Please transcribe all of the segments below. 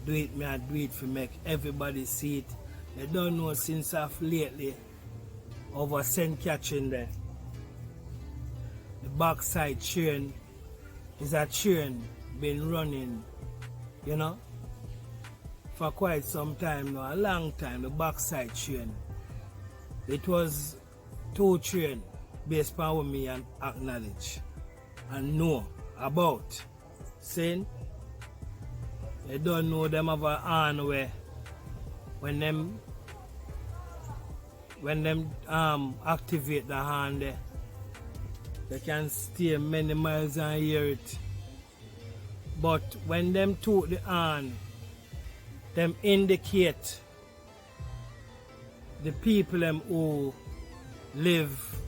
do it, me I do it for make everybody see it. They don't know since of lately over St. Catherine there. The Bauxite train is a train been running, you know, for quite some time now, a long time, the Bauxite train. It was two train based on what me and acknowledge and know about. Saying they don't know them have a hand where when them activate the hand there, they can stay many miles and hear it. But when them took the hand, them indicate the people them who live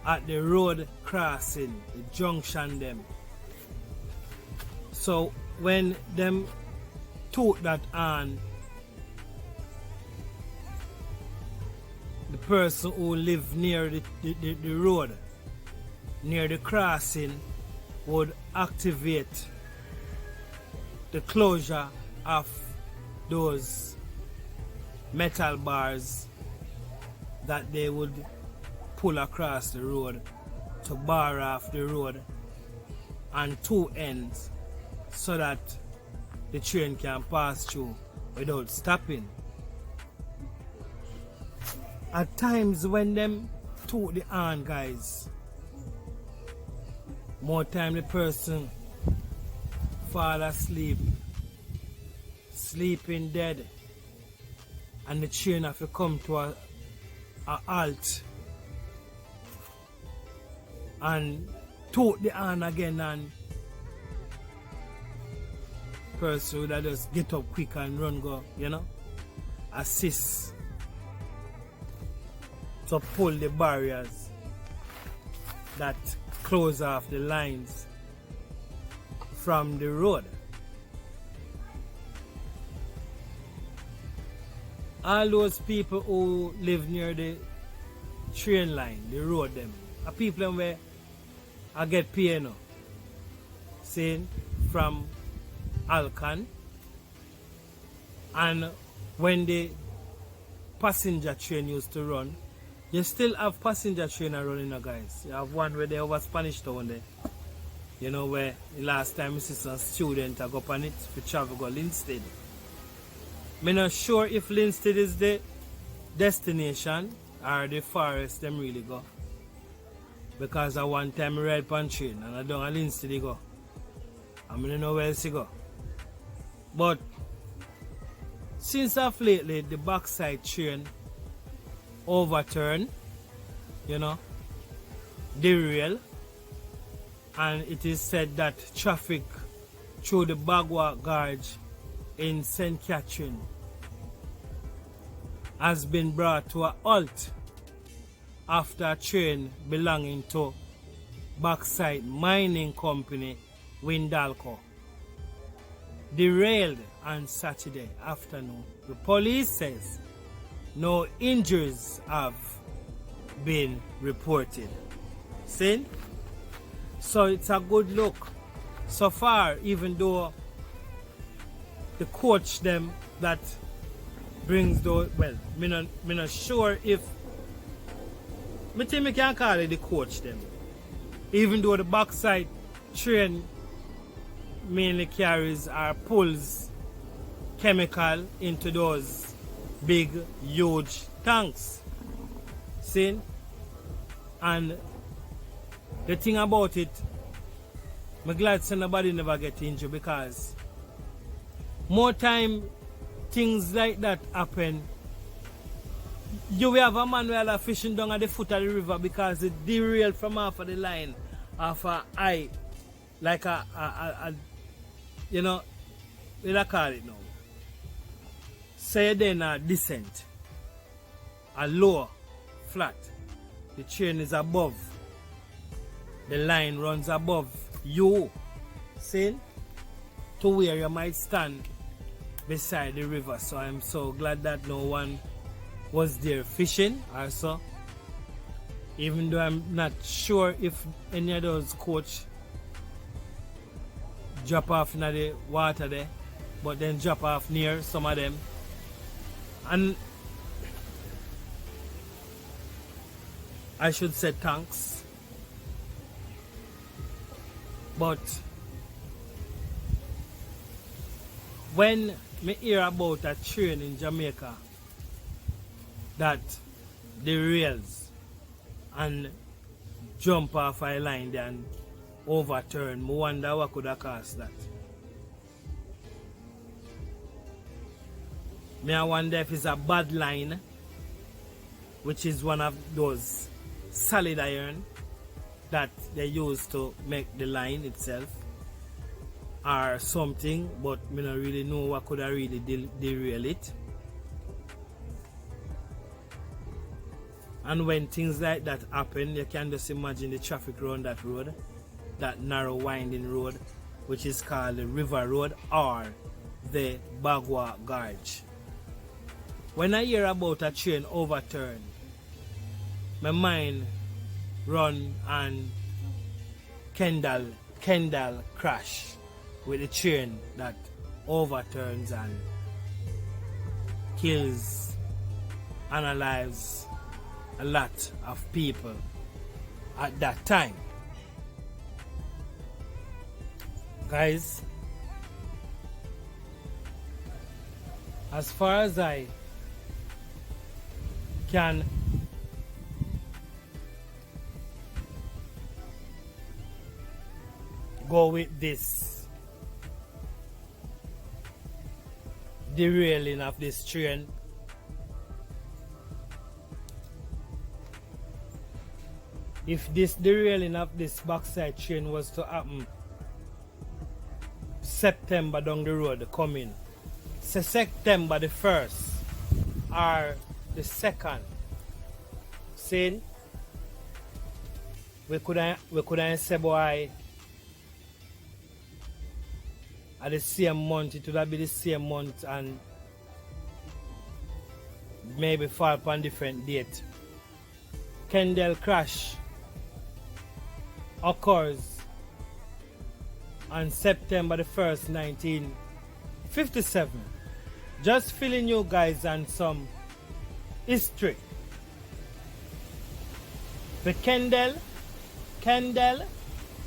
at the road crossing, the junction them. So when them took that hand, the person who live near the road, near the crossing, would activate the closure of those metal bars that they would pull across the road to bar off the road on two ends so that the train can pass through without stopping. At times when them took the hand, guys, more time the person fall asleep, sleeping dead, and the train have to come to a halt and took the hand again, and person would just get up quick and run go, you know, assist to pull the barriers that close off the lines from the road. All those people who live near the train line, the road them, are people where I get paid now. Saying from Alcan, and when the passenger train used to run, you still have passenger train running now, guys. You have one where they over Spanish Town there. You know where the last time I see some student I go up on it for travel go Linstead. I'm not sure if Linstead is the destination or the farthest them really go. Because at one time I ride on train and I don't Linstead go. I don't know where else to go. But since of lately the Bauxite train overturned, you know, derailed, and it is said that traffic through the Bagwalk Garge in St. Catherine has been brought to a halt after a train belonging to Bauxite mining company Windalco derailed on Saturday afternoon. The police says no injuries have been reported. See? So it's a good look so far, even though the coach them that brings those, well, I'm not sure if I think we can call it the coach them, even though the Bauxite train mainly carries or pulls chemical into those big huge tanks. See? And the thing about it, I'm glad that nobody never get injured, because more time things like that happen, you will have a man who are fishing down at the foot of the river because it derailed from off of the line of a eye, like a you know, what I call it now. Say then a descent, a low, flat. The train is above. The line runs above you, see, to where you might stand beside the river. So I'm so glad that no one was there fishing or so. Even though I'm not sure if any of those coach drop off in the water there, but then drop off near some of them. And I should say thanks. But when me hear about a train in Jamaica that derails and jump off a line there and overturn, I wonder what could have caused that. I wonder if it's a bad line, which is one of those solid iron that they use to make the line itself, or something, but I don't really know what could have really derail it. And when things like that happen, you can just imagine the traffic around that road, that narrow winding road, which is called the River Road or the Bagwalk Garge. When I hear about a train overturned, my mind run and Kendal crash with the train that overturns and kills, unalives a lot of people at that time. Guys, as far as I can go with this derailing of this train, if this derailing of this Bauxite train was to happen September down the road coming, say September the 1st or the 2nd, saying we couldn't say boy at the same month, it would have been the same month and maybe fall upon different date. Kendal crash occurs on September the 1st, 1957. Just filling you guys on some history. The Kendal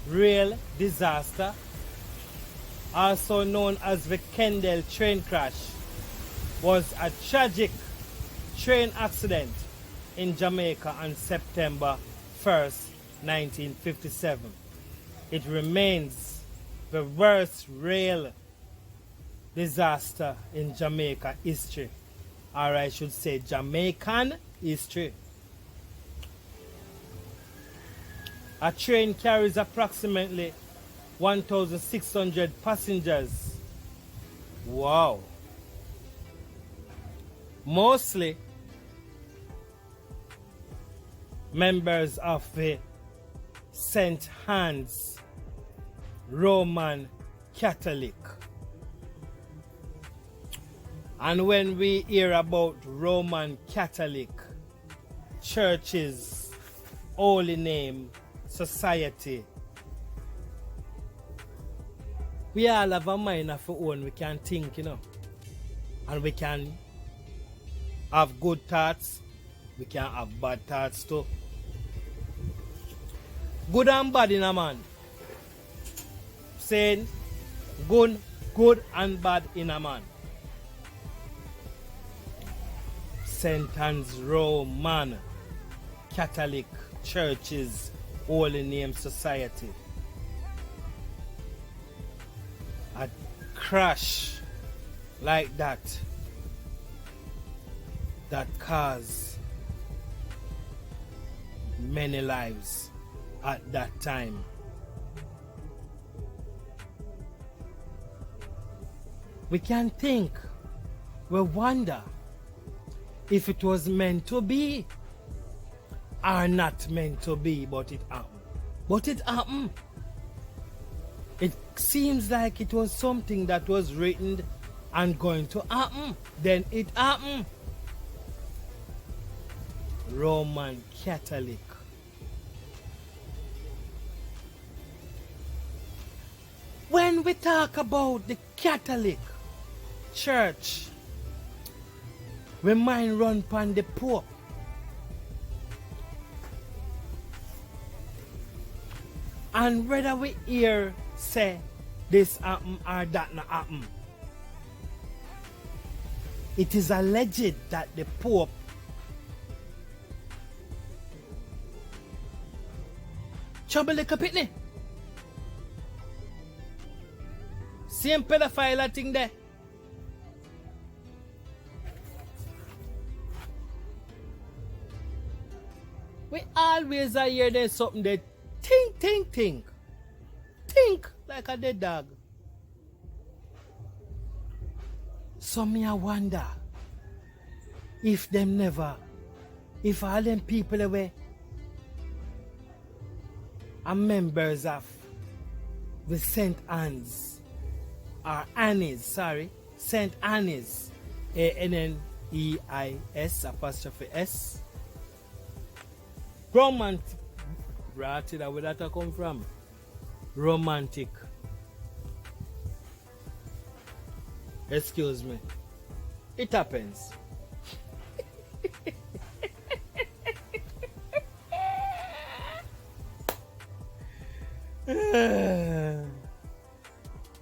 rail disaster, also known as the Kendal train crash, was a tragic train accident in Jamaica on September 1st, 1957. It remains the worst rail disaster in Jamaica history, or I should say Jamaican history. A train carries approximately 1,600 passengers. Wow. Mostly members of the St. Hans Roman Catholic. And when we hear about Roman Catholic churches, holy name, society, we all have a mind of our own. We can think, and we can have good thoughts, we can have bad thoughts too. Good and bad in a man. Saying good and bad in a man. St. Anne's Roman Catholic Churches Holy Name Society. A crash like that caused many lives at that time. We can think, we wonder if it was meant to be or not meant to be, but it happened. But it happened. It seems like it was something that was written and going to happen. Then it happened. Roman Catholic. When we talk about the Catholic, church, we mind run pan the Pope. And whether we hear say this happen or that not happen, it is alleged that the Pope trouble like pitney. Same pedophile thing there. We always hear there's something that think like a dead dog. So me I wonder if all them people away are members of the St. Anne's or Annie's, St. Annie's, ANNEIS apostrophe S. Romantic, right? Where that come from? Romantic. Excuse me. It happens.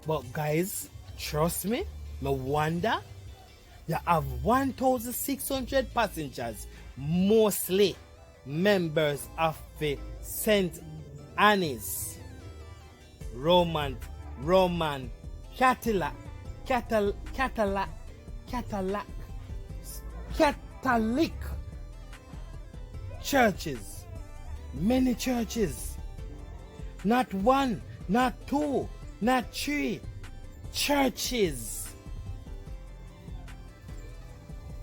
But guys, trust me, no wonder you have 1,600 passengers, mostly members of the St. Anne's Roman Catholic churches. Many churches. Not one, not two, not three. Churches.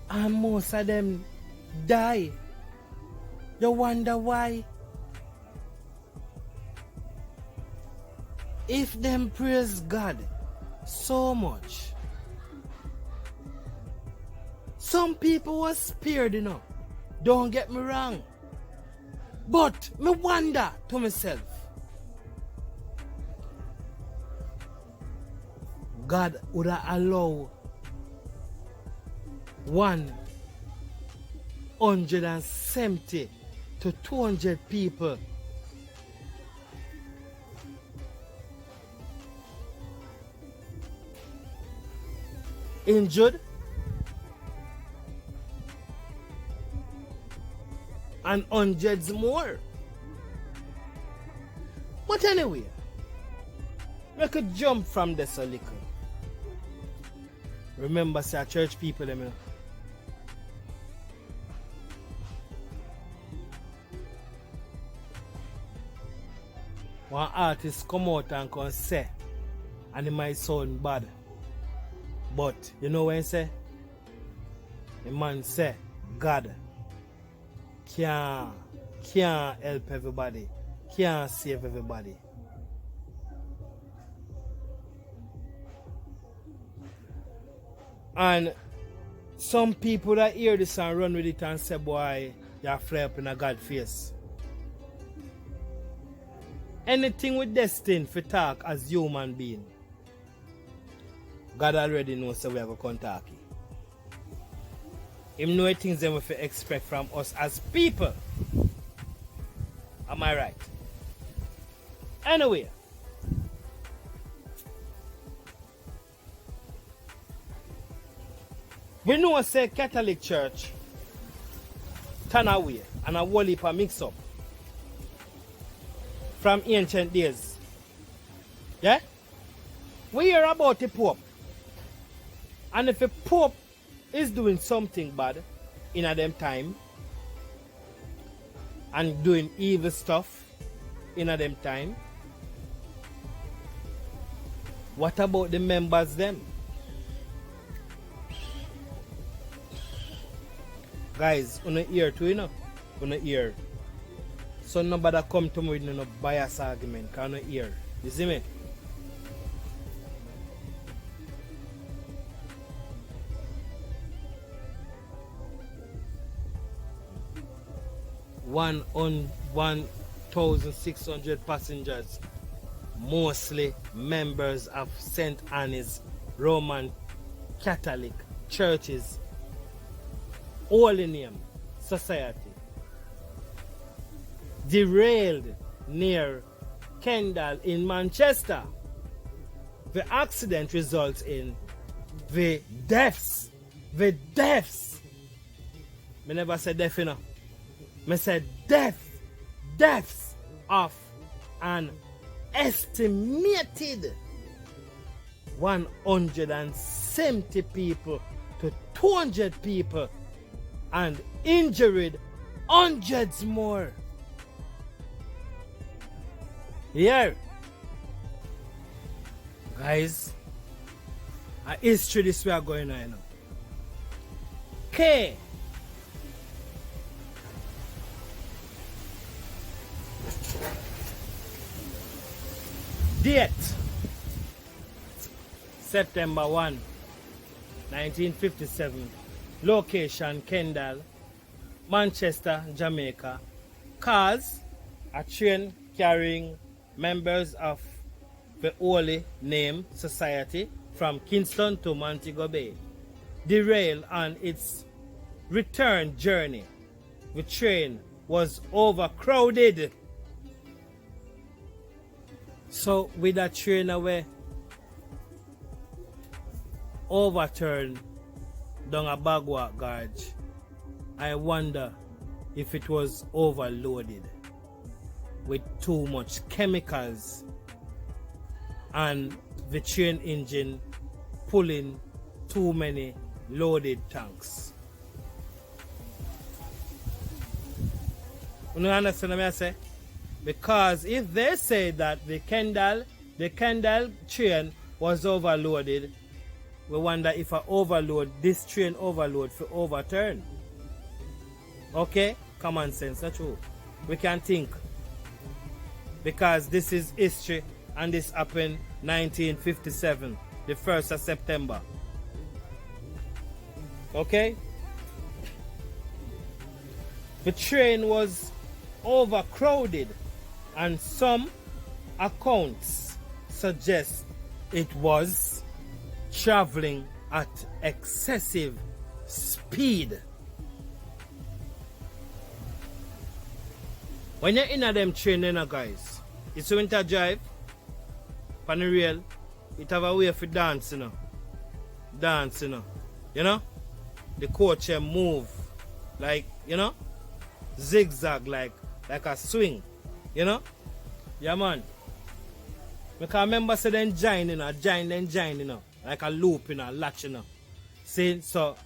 And most of them die. You wonder why? If them praise God so much, some people were spared, Don't get me wrong. But me wonder to myself, God would allow 170 to 200 people injured and hundreds more. But anyway, we could jump from this a little. Remember, say church people, one artist come out and can say, and it might sound bad, but you know what I say? The man say, God can't help everybody, can't save everybody. And some people that hear this and run with it and say, boy, you're fly up in a God face. Anything with destined for talk as human being, God already knows so we have a contact. Him know things that we expect from us as people. Am I right? Anyway, we know say Catholic Church turn away and a whole heap of mix up from ancient days. Yeah? We hear about the Pope. And if a Pope is doing something bad in a them time and doing evil stuff in a them time, what about the members them? Guys, on the ear too, on the ear. So nobody come to me with no bias argument, on the ear. You see me? One on 1,600 passengers, mostly members of St. Anne's Roman Catholic churches Holy Name Society. Derailed near Kendal in Manchester. The accident results in the deaths. The deaths. Me never said death, you know. Me said deaths of an estimated 170 people to 200 people and injured hundreds more. Here, guys, a history this we are going on now. K. Date September 1, 1957. Location Kendal, Manchester, Jamaica. Cause a train carrying members of the Holy Name Society from Kingston to Montego Bay derailed on its return journey. The train was overcrowded. So with that train away overturned down a Bagwalk Garge, I wonder if it was overloaded with too much chemicals and the train engine pulling too many loaded tanks. You understand what I say? Because if they say that the Kendal train was overloaded, we wonder if this train overload for overturn. Okay? Common sense, that's true. We can think. Because this is history and this happened 1957, the 1st of September. Okay? The train was overcrowded and some accounts suggest it was traveling at excessive speed. When you're in a them train, you know, guys, it's winter drive, on the rail, it have a way for dance, you know. Dance, you know. You know? The coach move like, you know, zigzag like a swing. You know? Yeah, man. Because I remember say then join, you know, like a loop, you know, a latch, you know. See, so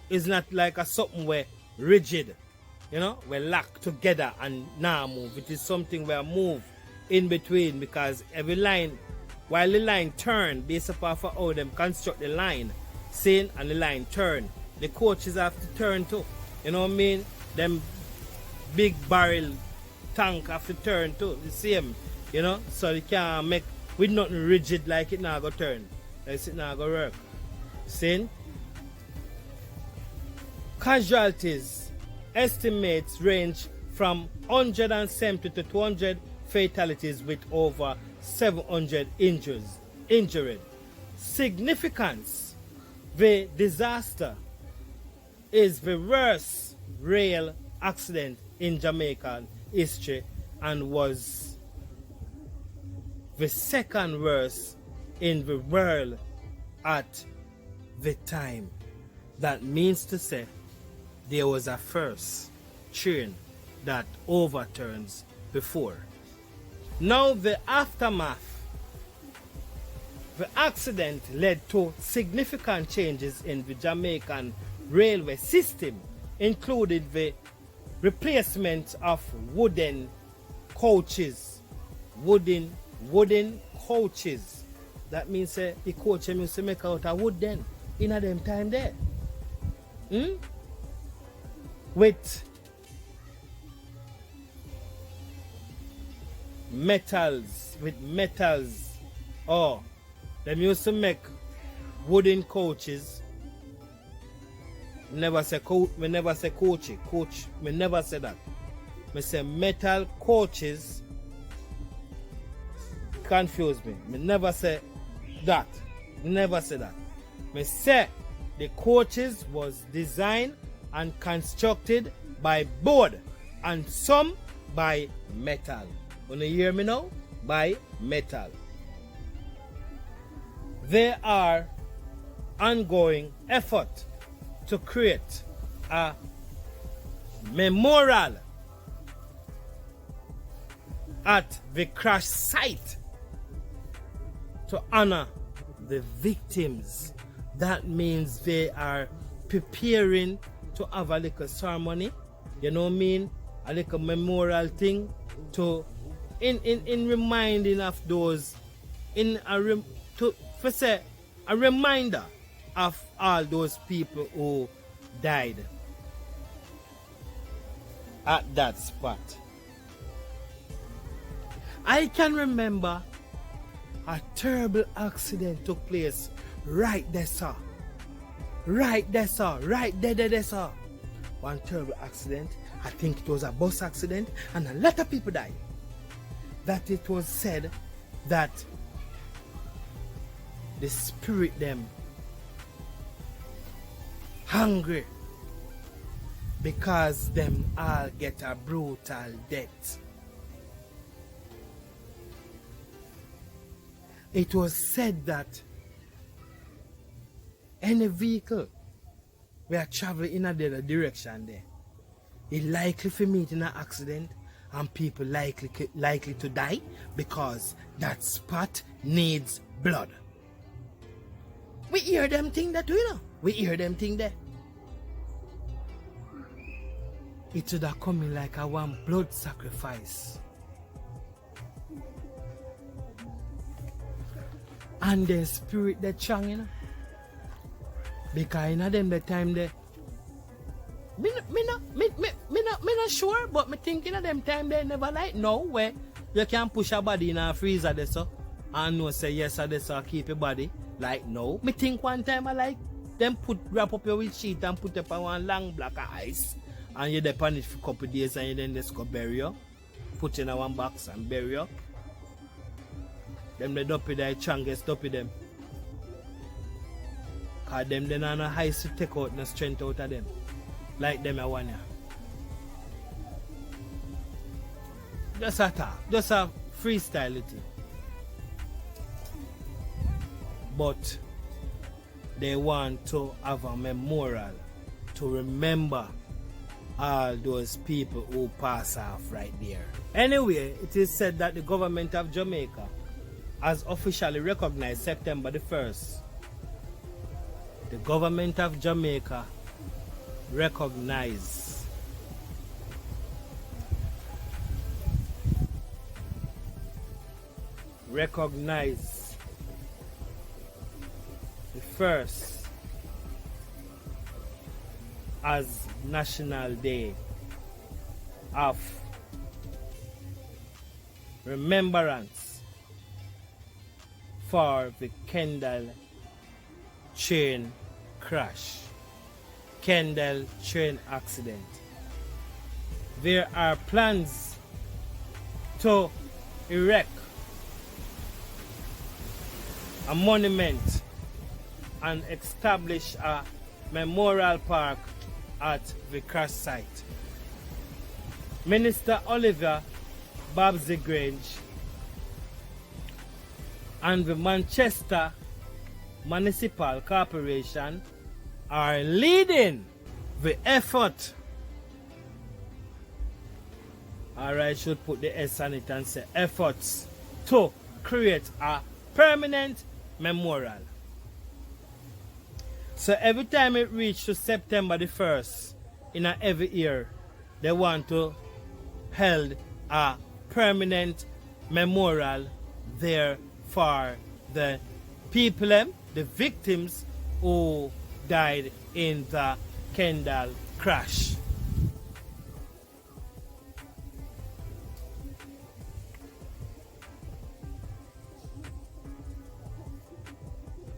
it's not like a something where rigid, you know, we're locked together and now move. It is something where move in between because every line, while the line turn, based upon how them construct the line, see, and the line turn, the coaches have to turn too. You know what I mean? Them big barrel tank have to turn too, the same, you know, so they can't make with nothing rigid like it now go turn. Like it now go work. See? Casualties estimates range from 170 to 200 fatalities with over 700 injured. Significance: the disaster is the worst rail accident in Jamaican history and was the second worst in the world at the time. That means to say there was a first train that overturns before. Now the aftermath. The accident led to significant changes in the Jamaican railway system, including the replacement of wooden coaches. Wooden coaches. That means the coach used to make out of wood then, in them time there. With metals. Oh, them used to make wooden coaches. Never say coachy. Coach, me never say that. Me say metal coaches. Confuse me. Me never say that. Me say the coaches was designed and constructed by board and some by metal. Wanna hear me now? By metal. There are ongoing effort to create a memorial at the crash site to honor the victims. That means they are preparing to have a little ceremony, you know what I mean? A little memorial thing to in reminding of those, for say a reminder of all those people who died at that spot. I can remember a terrible accident took place right there, sir. Right there, sir. Right there, sir. One terrible accident. I think it was a bus accident, and a lot of people died. That it was said that the spirit them hungry because them all get a brutal death. It was said that any vehicle we are traveling in a direction there, it likely to meet in an accident and people likely to die because that spot needs blood. We hear them thing that, you know. We hear them thing there. It would have come in like a one blood sacrifice. And then spirit they strong, you know. Because in them the time they me not sure, but me thinking of them time they never like no where you can push a body in a freezer there so and no say yes or this or keep your body. Like no. Me think one time I like them wrap up your with sheet and put up on one long block of ice and you depend it for a couple of days and you then just go bury you. Put in a one box and bury you. Them the dopey the strongest dopey them. Cause them then on a high to take out the strength out of them. Like them I want ya. Just a talk. Just a freestyle it. But they want to have a memorial to remember all those people who pass off right there. Anyway, it is said that the government of Jamaica has officially recognized September the 1st. The government of Jamaica recognized the 1st as National Day of Remembrance for the Kendal train crash, Kendal train accident. There are plans to erect a monument and establish a memorial park at the crash site. Minister Oliver Bagwalk Garge and the Manchester Municipal Corporation are leading the effort. I should put the S on it and say efforts to create a permanent memorial. So every time it reaches to September the 1st in every year, they want to hold a permanent memorial there for the people, the victims who died in the Kendal crash.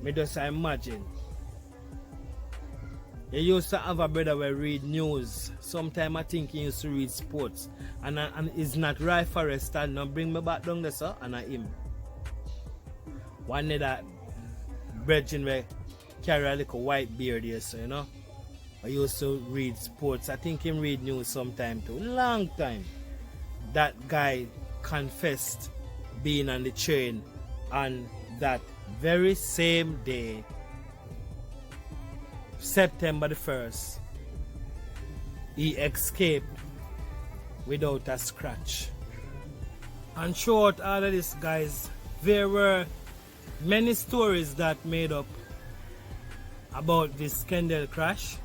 Me just imagine. You used to have a brother who read news. Sometimes I think he used to read sports. And it's not right for us to now bring me back down there, sir, and I him. One day that brethren where carry a little white beard here, so you know. I used to read sports. I think him read news sometime too. Long time. That guy confessed being on the train on that very same day, September the 1st. He escaped without a scratch. And throughout all of this, guys, there were many stories that made up about this Kendal crash.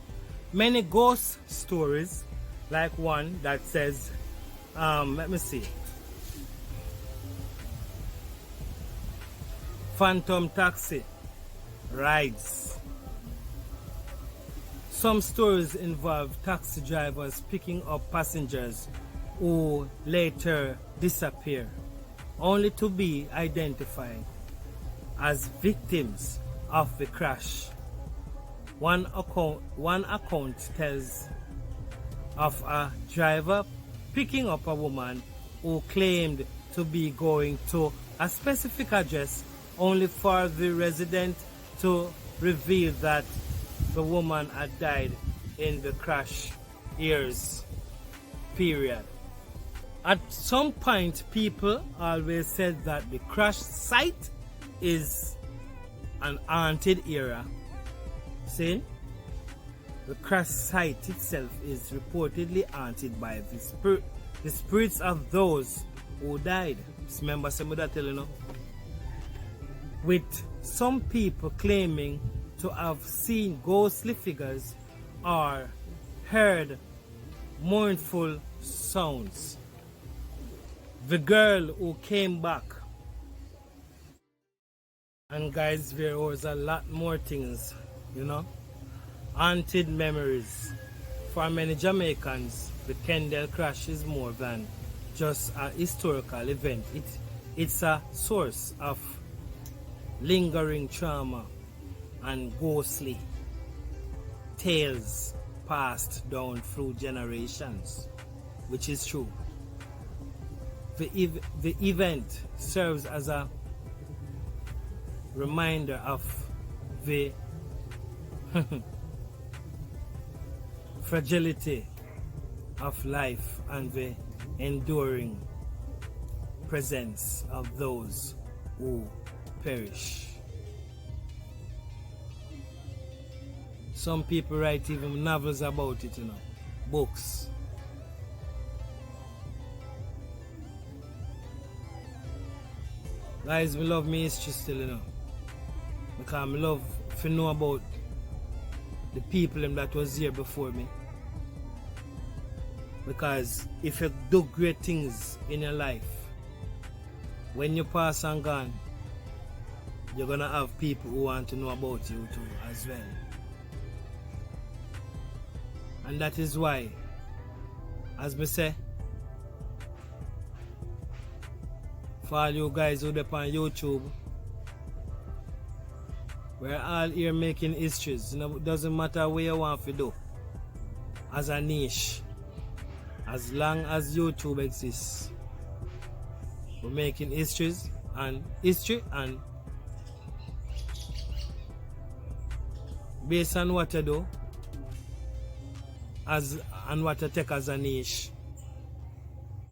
Many ghost stories, like one that says, let me see, phantom taxi rides. Some stories involve taxi drivers picking up passengers who later disappear, only to be identified as victims of the crash. One account tells of a driver picking up a woman who claimed to be going to a specific address, only for the resident to reveal that the woman had died in the crash years period. At some point, people always said that the crash site is an haunted area. See, the crash site itself is reportedly haunted by the spirits of those who died. Remember some of that, you know? With some people claiming to have seen ghostly figures or heard mournful sounds. The girl who came back. And guys, there was a lot more things, you know. Haunted memories. For many Jamaicans, the Kendal crash is more than just a historical event. It's a source of lingering trauma and ghostly tales passed down through generations, which is true. The event serves as a reminder of the fragility of life and the enduring presence of those who perish. Some people write even novels about it, you know, books. Guys, we love me history still, you know, because I love to know about the people that was here before me. Because if you do great things in your life, when you pass and gone, you're gonna have people who want to know about you too as well. And that is why, as me say, for all you guys who are on YouTube, we're all here making histories. You know, it doesn't matter what you want to do as a niche. As long as YouTube exists, we're making histories and history, and based on what you do and what you take as a niche,